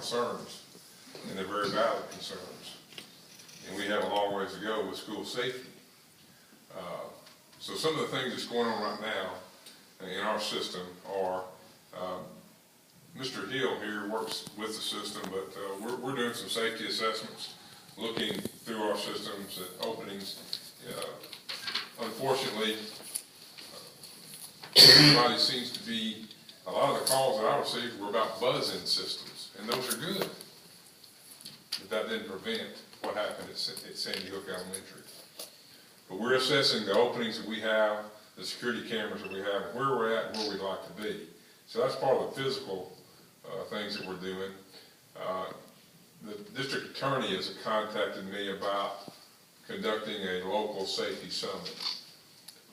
concerns, and they're very valid concerns. And we have a long ways to go with school safety. So some of the things that's going on right now in our system are, Mr. Hill here works with the system, but we're doing some safety assessments, looking through our systems at openings. Unfortunately, everybody seems to be, a lot of the calls that I received were about buzz-in systems, and those are good. But that didn't prevent what happened at Sandy Hook Elementary. But we're assessing the openings that we have, the security cameras that we have, where we're at and where we'd like to be. So that's part of the physical things that we're doing. The district attorney has contacted me about conducting a local safety summit.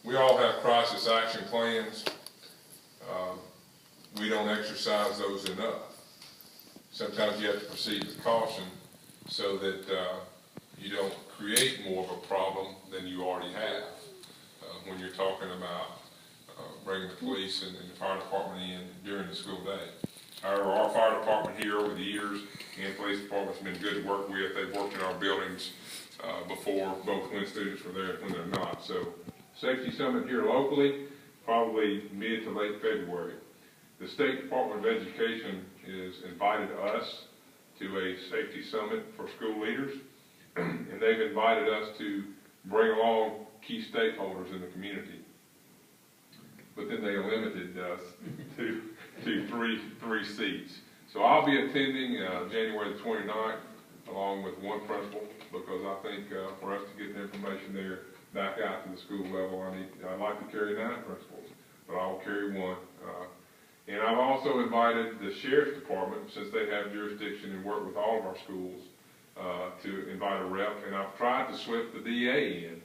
We all have crisis action plans. We don't exercise those enough. Sometimes you have to proceed with caution so that you don't create more of a problem than you already have when you're talking about bringing the police and the fire department in during the school day. However, our fire department here over the years and police department's been good to work with. They've worked in our buildings before, both when students were there and when they're not. So safety summit here locally, probably mid to late February. The State Department of Education has invited us to a safety summit for school leaders, and they've invited us to bring along key stakeholders in the community. But then they limited us to three seats. So I'll be attending January the 29th along with one principal, because I think for us to get the information there back out to the school level, I'd like to carry 9 principals, but I'll carry 1. And I've also invited the Sheriff's Department, since they have jurisdiction and work with all of our schools, to invite a rep. And I've tried to slip the DA in,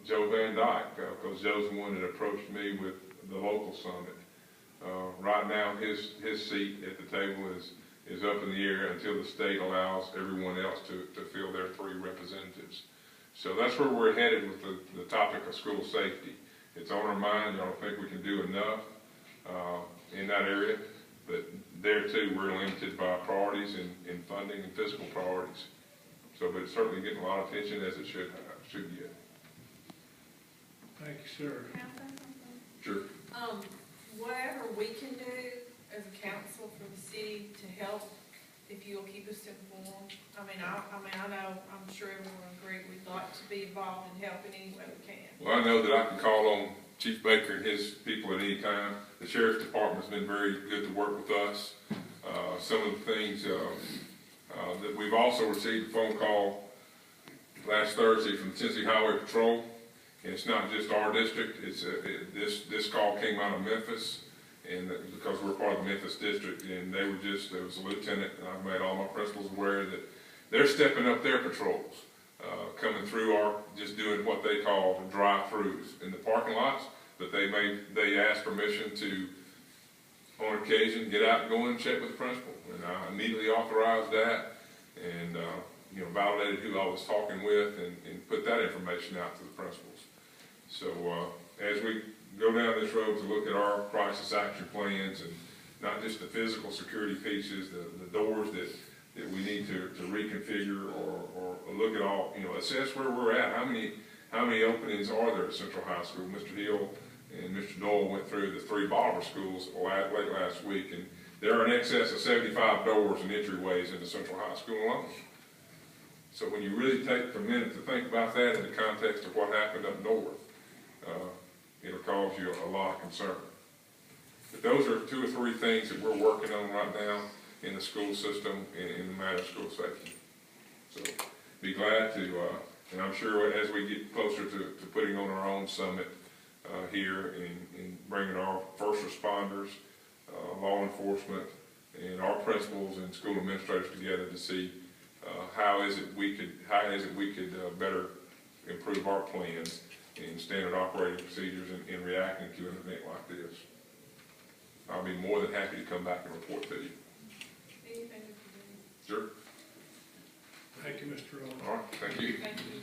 Joe Van Dyke, because Joe's the one that approached me with the local summit. Right now, his seat at the table is up in the air until the state allows everyone else to fill their 3 representatives. So that's where we're headed with the topic of school safety. It's on our mind. I don't think we can do enough in that area, but there too we're limited by priorities in funding and fiscal priorities. So, but it's certainly getting a lot of attention, as it should get. Thank you, sir. Can I say something? Sure. Whatever we can do as a council for the city to help, if you'll keep us informed. I know, I'm sure everyone will agree, we'd like to be involved and help in any way we can. Well, I know that I can call on Chief Baker and his people at any time. The Sheriff's Department's been very good to work with us. Some of the things that we've also received a phone call last Thursday from Tennessee Highway Patrol, and it's not just our district. It's this call came out of Memphis, and because we're part of the Memphis district, and there was a lieutenant, and I've made all my principals aware that they're stepping up their patrols, coming through just doing what they call drive-throughs in the parking lots, but they asked permission to, on occasion, get out and go and check with the principal, and I immediately authorized that, and validated who I was talking with, and put that information out to the principals. So as we go down this road to look at our crisis action plans, and not just the physical security pieces, the doors that we need to reconfigure, or look at all, assess where we're at. How many openings are there at Central High School? Mr. Hill and Mr. Doyle went through the 3 Bolivar schools late last week, and there are in excess of 75 doors and entryways into Central High School alone. So when you really take a minute to think about that in the context of what happened up north, it'll cause you a lot of concern. But those are 2 or 3 things that we're working on right now in the school system in the matter of school safety. So be glad to, and I'm sure as we get closer to putting on our own summit here and bringing our first responders, law enforcement, and our principals and school administrators together to see how is it we could better improve our plans and standard operating procedures in reacting to an event like this. I'll be more than happy to come back and report to you. Anything we can do. Sure. Thank you, Mr. Rowan. All right, thank you. Thank you.